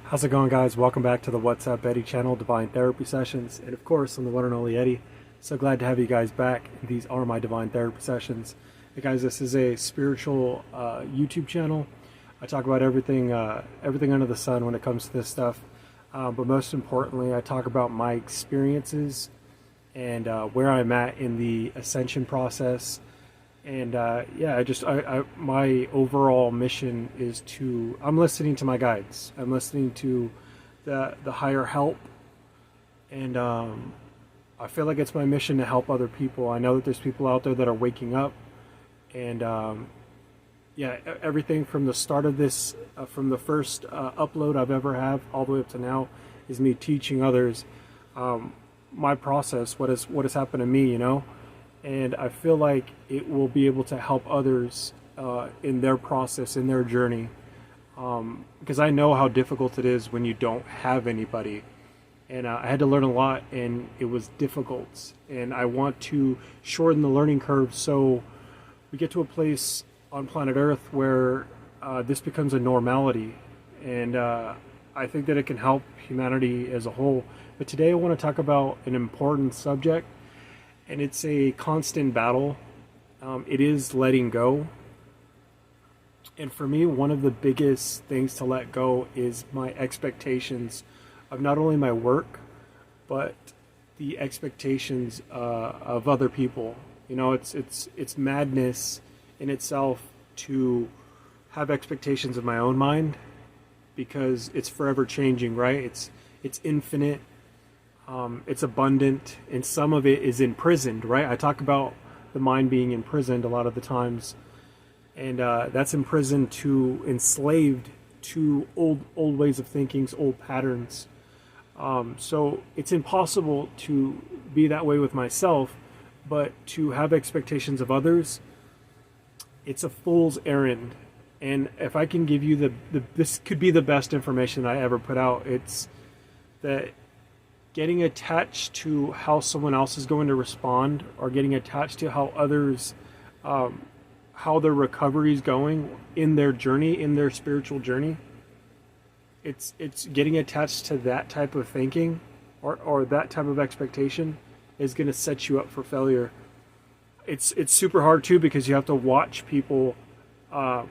How's it going, guys? Welcome back to the What's Up Eddie channel, Divine Therapy Sessions, and of course, I'm the one and only Eddie. So glad to have you guys back. These are my Divine Therapy Sessions. Hey guys, this is a spiritual YouTube channel. I talk about everything under the sun when it comes to this stuff, but most importantly, I talk about my experiences and where I'm at in the Ascension process. And my overall mission is I'm listening to my guides. I'm listening to the higher help, and I feel like it's my mission to help other people. I know that there's people out there that are waking up, and everything from the start of this, from the first upload I've ever had all the way up to now, is me teaching others my process, what has happened to me, and I feel like it will be able to help others in their process, in their journey, because I know how difficult it is when you don't have anybody, and I had to learn a lot, and it was difficult, and I want to shorten the learning curve so we get to a place on planet Earth where this becomes a normality, and I think that it can help humanity as a whole. But today I want to talk about an important subject, and it's a constant battle. It is letting go. And for me, one of the biggest things to let go is my expectations of not only my work, but the expectations of other people. It's madness in itself to have expectations of my own mind, because it's forever changing, right? It's infinite. It's abundant, and some of it is imprisoned, right? I talk about the mind being imprisoned a lot of the times, and that's enslaved to old ways of thinking, old patterns. So it's impossible to be that way with myself, but to have expectations of others, it's a fool's errand. And if I can give you this could be the best information I ever put out, it's that getting attached to how someone else is going to respond, or getting attached to how others, how their recovery is going in their journey, in their spiritual journey, it's getting attached to that type of thinking or that type of expectation is going to set you up for failure. It's super hard too, because you have to watch people, and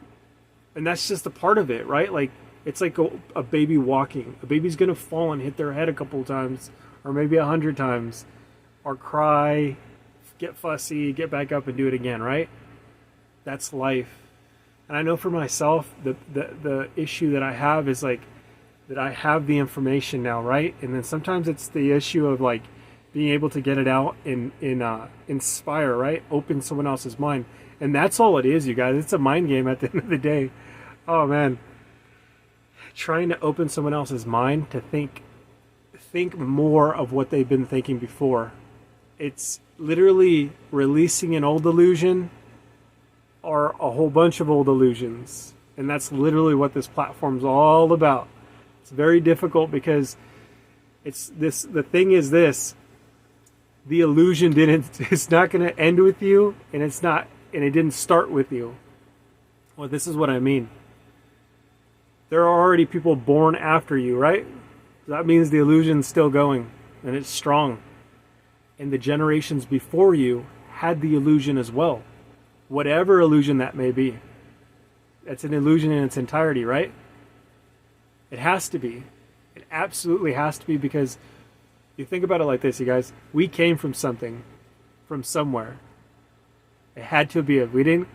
that's just a part of it, right? Like, it's like a baby walking. A baby's going to fall and hit their head a couple of times, or maybe 100 times, or cry, get fussy, get back up and do it again, right? That's life. And I know for myself, the issue that I have is like that I have the information now, right? And then sometimes it's the issue of like being able to get it out and inspire, right? Open someone else's mind. And that's all it is, you guys. It's a mind game at the end of the day. Oh man. Trying to open someone else's mind to think more of what they've been thinking before. It's literally releasing an old illusion or a whole bunch of old illusions. And that's literally what this platform's all about. It's very difficult because the thing is this: the illusion it's not going to end with you, and it didn't start with you. Well, this is what I mean. There are already people born after you, right? That means the illusion's still going, and it's strong. And the generations before you had the illusion as well. Whatever illusion that may be. It's an illusion in its entirety, right? It has to be. It absolutely has to be, because you think about it like this, you guys. We came from something, from somewhere. It had to be. We didn't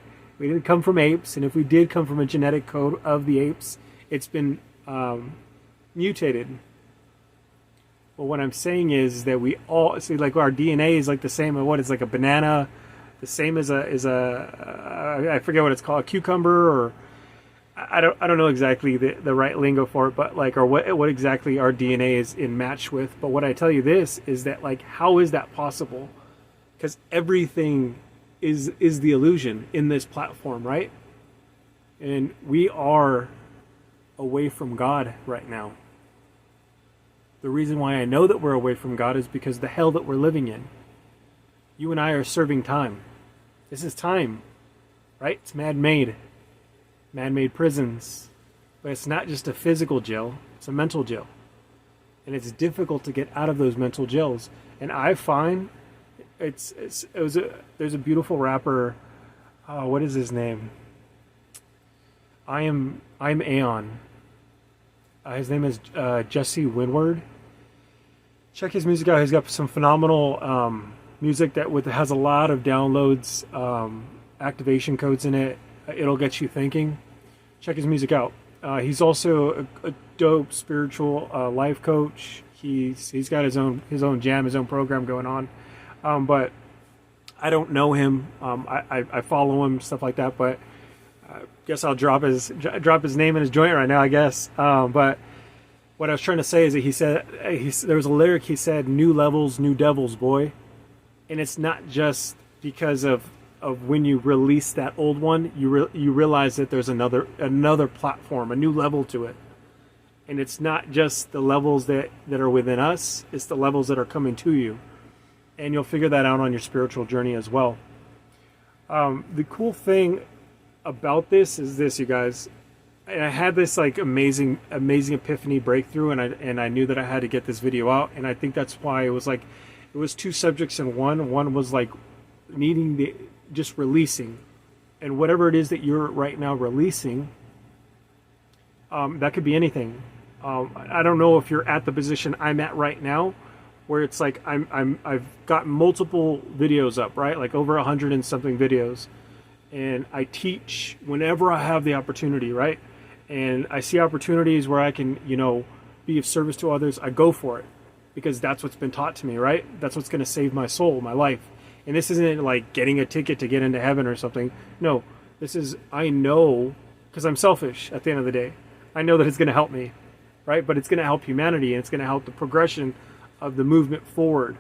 come from apes, and if we did come from a genetic code of the apes, it's been mutated. But what I'm saying is that we all see, like, our DNA is like the same. It's like a banana, the same as I forget what it's called, a cucumber, or I don't know exactly the right lingo for it, but like, or what exactly our DNA is in match with. But what I tell you this is that, like, how is that possible? Because everything is the illusion in this platform, right? And we are away from God right now. The reason why I know that we're away from God is because the hell that we're living in. You and I are serving time. This is time, right? It's man-made prisons. But it's not just a physical jail. It's a mental jail. And it's difficult to get out of those mental jails. And I find there's a beautiful rapper, what is his name? I'm Aeon. His name is Jesse Winward. Check his music out. He's got some phenomenal music that has a lot of downloads, activation codes in it. It'll get you thinking. Check his music out. He's also a dope spiritual life coach. He's got his own jam, his own program going on. But I don't know him. I follow him, stuff like that. But I guess I'll drop his name in his joint right now, I guess. But what I was trying to say is that there was a lyric. He said, "New levels, new devils, boy," and it's not just because of when you release that old one, you realize that there's another platform, a new level to it. And it's not just the levels that are within us, it's the levels that are coming to you. And you'll figure that out on your spiritual journey as well. The cool thing about this is this, you guys. And I had this like amazing epiphany breakthrough, and I knew that I had to get this video out. And I think that's why it was two subjects in one. One was like needing just releasing, and whatever it is that you're right now releasing, that could be anything. I don't know if you're at the position I'm at right now, where it's like I've got multiple videos up, right? Like over 100 and something videos, and I teach whenever I have the opportunity, right? And I see opportunities where I can, be of service to others. I go for it because that's what's been taught to me, right? That's what's going to save my soul, my life. And this isn't like getting a ticket to get into heaven or something. No, this is, I know, because I'm selfish at the end of the day. I know that it's going to help me, right? But it's going to help humanity, and it's going to help the progression of the movement forward.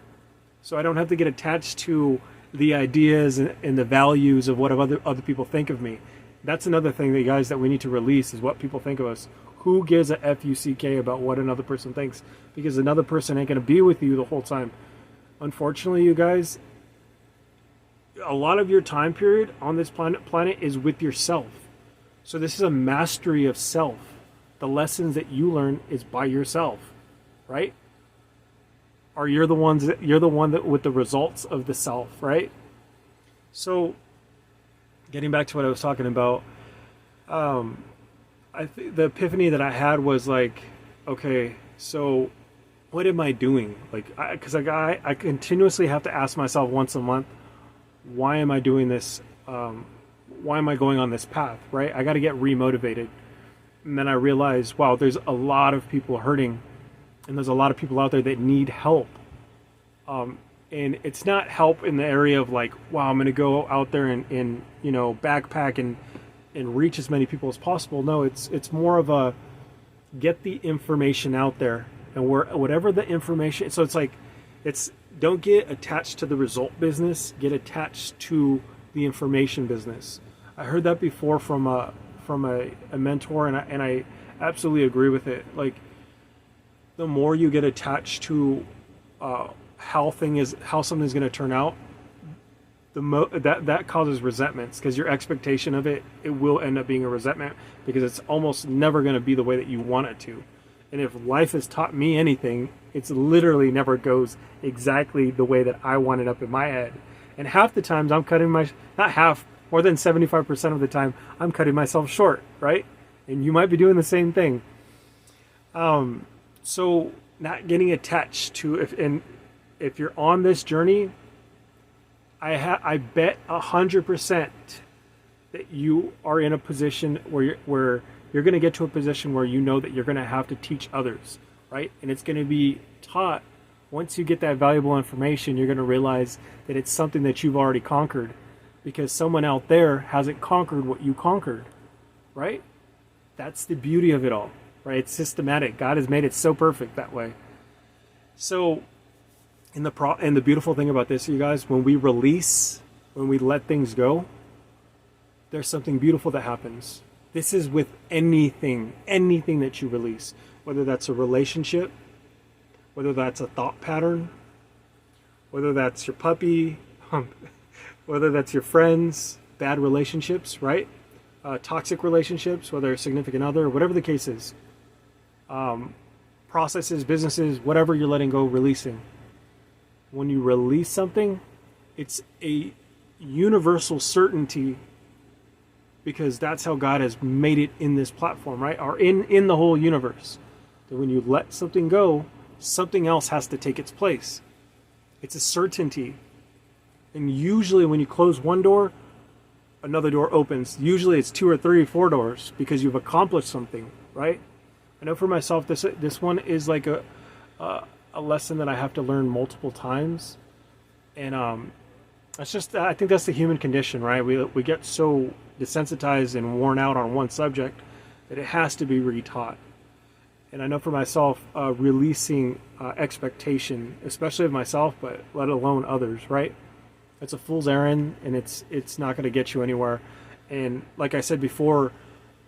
So I don't have to get attached to the ideas and the values of what other people think of me. That's another thing that we need to release, is what people think of us. Who gives a F-U-C-K about what another person thinks? Because another person ain't going to be with you the whole time. Unfortunately, you guys, a lot of your time period on this planet is with yourself. So this is a mastery of self. The lessons that you learn is by yourself, right? Or you're the one that with the results of the self, right? So getting back to what I was talking about, I think the epiphany that I had was like, okay, so what am I doing? Like, because I continuously have to ask myself once a month, why am I doing this? Why am I going on this path, right? I got to get remotivated. And then I realized, wow, there's a lot of people hurting, and there's a lot of people out there that need help. And it's not help in the area of like, wow, I'm going to go out there and backpack and reach as many people as possible. No, it's more of a get the information out there, and whatever the information. So it's like, don't get attached to the result business. Get attached to the information business. I heard that before from a mentor, and I absolutely agree with it. Like, the more you get attached to how something's going to turn out, that causes resentments, because your expectation of it will end up being a resentment, because it's almost never going to be the way that you want it to. And if life has taught me anything, it's literally never goes exactly the way that I want it up in my head. And half the times I'm more than 75% of the time, I'm cutting myself short, right? And you might be doing the same thing. So not getting attached to, if you're on this journey, I bet 100% that you are in a position where you're going to get to a position where you know that you're going to have to teach others, right? And it's going to be taught. Once you get that valuable information, you're going to realize that it's something that you've already conquered, because someone out there hasn't conquered what you conquered, right? That's the beauty of it all, right? It's systematic. God has made it so perfect that way. So, and the beautiful thing about this, you guys, when we let things go, there's something beautiful that happens. This is with anything that you release, whether that's a relationship, whether that's a thought pattern, whether that's your puppy, whether that's your friends, bad relationships, right? Toxic relationships, whether a significant other, whatever the case is. processes, businesses, whatever you're letting go, releasing. When you release something, it's a universal certainty, because that's how God has made it in this platform, right? Or in the whole universe. That when you let something go, something else has to take its place. It's a certainty. And usually when you close one door, another door opens. Usually it's 2 or 3 or 4 doors, because you've accomplished something, right? I know for myself, this one is like a lesson that I have to learn multiple times. And that's just, I think that's the human condition, right? We get so desensitized and worn out on one subject that it has to be retaught. And I know for myself, releasing expectation, especially of myself, but let alone others, right? It's a fool's errand, and it's not going to get you anywhere. And like I said before,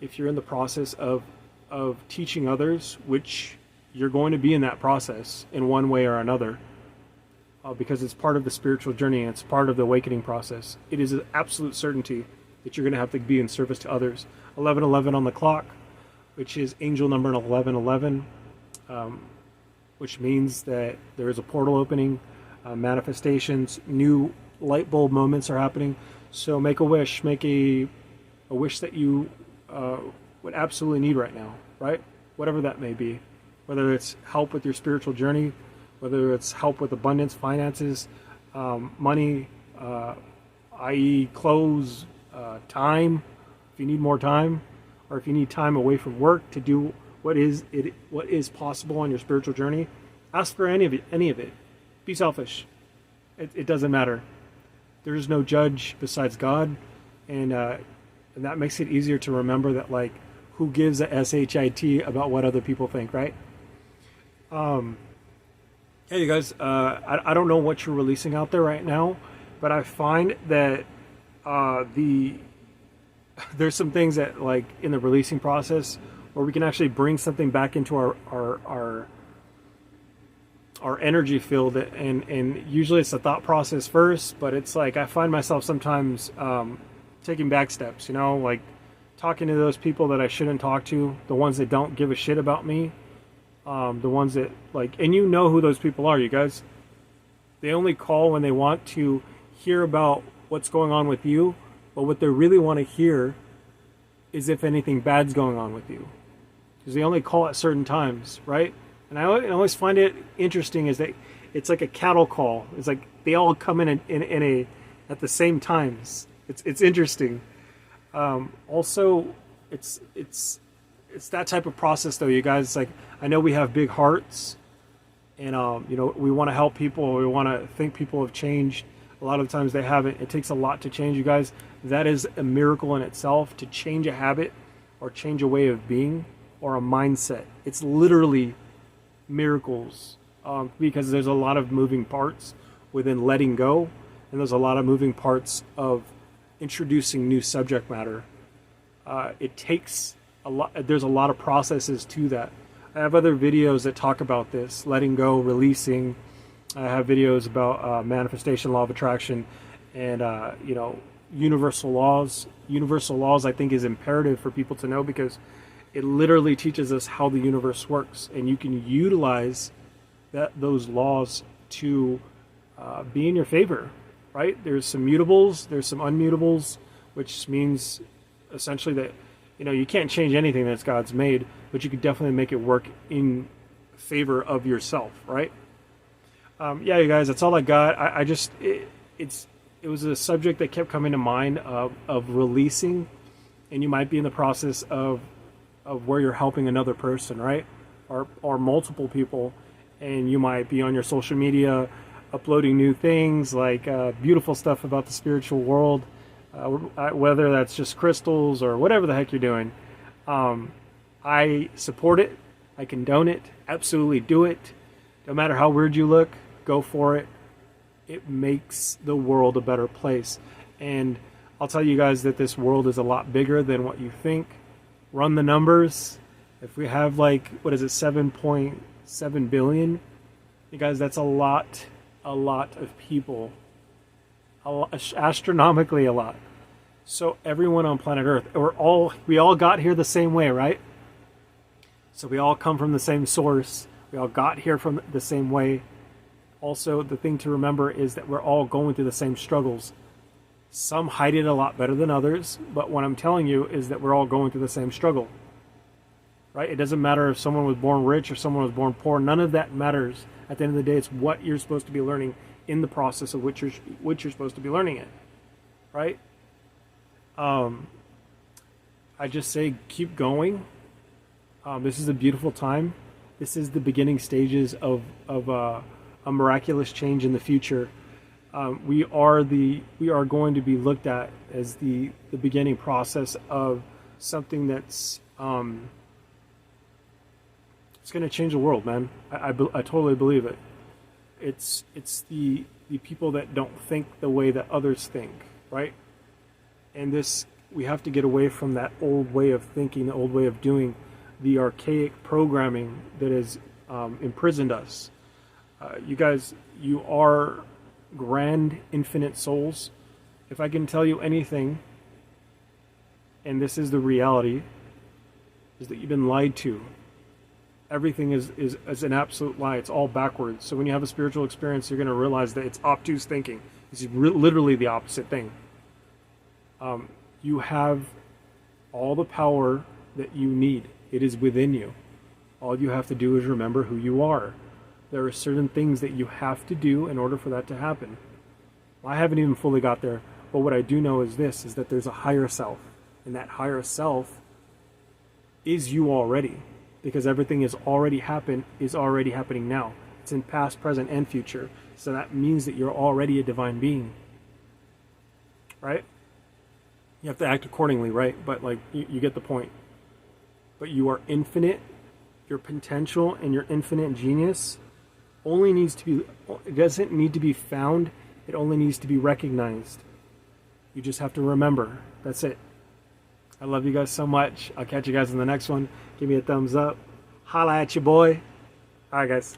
if you're in the process of teaching others, which you're going to be in that process in one way or another, because it's part of the spiritual journey and it's part of the awakening process, it is an absolute certainty that you're going to have to be in service to others. 11:11 on the clock, which is angel number 1111, which means that there is a portal opening, manifestations, new light bulb moments are happening. So make a wish, make a wish that you would absolutely need right now, right? Whatever that may be, whether it's help with your spiritual journey, whether it's help with abundance, finances, money, i.e. clothes, time, if you need more time, or if you need time away from work to do what is possible on your spiritual journey, ask for any of it. Be selfish. It doesn't matter. There is no judge besides God, and that makes it easier to remember that, like, who gives a shit about what other people think, right? Hey, you guys, I don't know what you're releasing out there right now, but I find that there's some things that, like, in the releasing process where we can actually bring something back into our energy field, and usually it's the thought process first, but it's like I find myself sometimes taking back steps, like talking to those people that I shouldn't talk to, the ones that don't give a shit about me, the ones that, like, and you know who those people are, you guys. They only call when they want to hear about what's going on with you, but what they really want to hear is if anything bad's going on with you, because they only call at certain times, right? And I always find it interesting is that it's like a cattle call. It's like they all come in at the same times. It's interesting. Also, it's that type of process, though, you guys. It's like, I know we have big hearts, and we want to help people. We want to think people have changed. A lot of times they haven't. It takes a lot to change, you guys. That is a miracle in itself, to change a habit or change a way of being or a mindset. It's literally miracles, because there's a lot of moving parts within letting go, and there's a lot of moving parts of introducing new subject matter. It takes a lot. There's a lot of processes to that. I have other videos that talk about this, letting go, releasing. I have videos about manifestation, law of attraction, and universal laws. Universal laws, I think, is imperative for people to know, because it literally teaches us how the universe works, and you can utilize those laws to be in your favor, right? There's some mutables, there's some unmutables, which means essentially that you can't change anything that God's made, but you can definitely make it work in favor of yourself, right? Yeah, you guys, that's all I got. It was a subject that kept coming to mind of releasing, and you might be in the process of where you're helping another person, right? Or multiple people, and you might be on your social media uploading new things, like beautiful stuff about the spiritual world, whether that's just crystals or whatever the heck you're doing. I support it. I condone it. Absolutely do it. No matter how weird you look, go for it. It makes the world a better place. And I'll tell you guys that this world is a lot bigger than what you think. Run the numbers. If we have, like, 7.7 billion, you guys, that's a lot of people. Astronomically a lot. So everyone on planet Earth, we all got here the same way, right? So we all come from the same source. We all got here from the same way. Also, the thing to remember is that we're all going through the same struggles. Some hide it a lot better than others, but what I'm telling you is that we're all going through the same struggle. Right? It doesn't matter if someone was born rich or someone was born poor. None of that matters. At the end of the day, it's what you're supposed to be learning in the process of which you're supposed to be learning it. Right? I just say keep going. This is a beautiful time. This is the beginning stages of a miraculous change in the future. We are going to be looked at as the beginning process of something that's it's going to change the world, man. I totally believe it. It's the people that don't think the way that others think, right? And we have to get away from that old way of thinking, the old way of doing, the archaic programming that has imprisoned us. You guys, you are grand, infinite souls. If I can tell you anything, and this is the reality, is that you've been lied to. Everything is an absolute lie. It's all backwards. So when you have a spiritual experience, you're going to realize that it's obtuse thinking. It's literally the opposite thing. You have all the power that you need. It is within you. All you have to do is remember who you are. There are certain things that you have to do in order for that to happen. I haven't even fully got there, but what I do know is this, is that there's a higher self. And that higher self is you already. Because everything is already happening now. It's in past, present, and future. So that means that you're already a divine being. Right? You have to act accordingly, right? But like, you get the point. But you are infinite. Your potential and your infinite genius only needs to be, it doesn't need to be found. It only needs to be recognized. You just have to remember. That's it. I love you guys so much. I'll catch you guys in the next one. Give me a thumbs up. Holla at you, boy. All right, guys.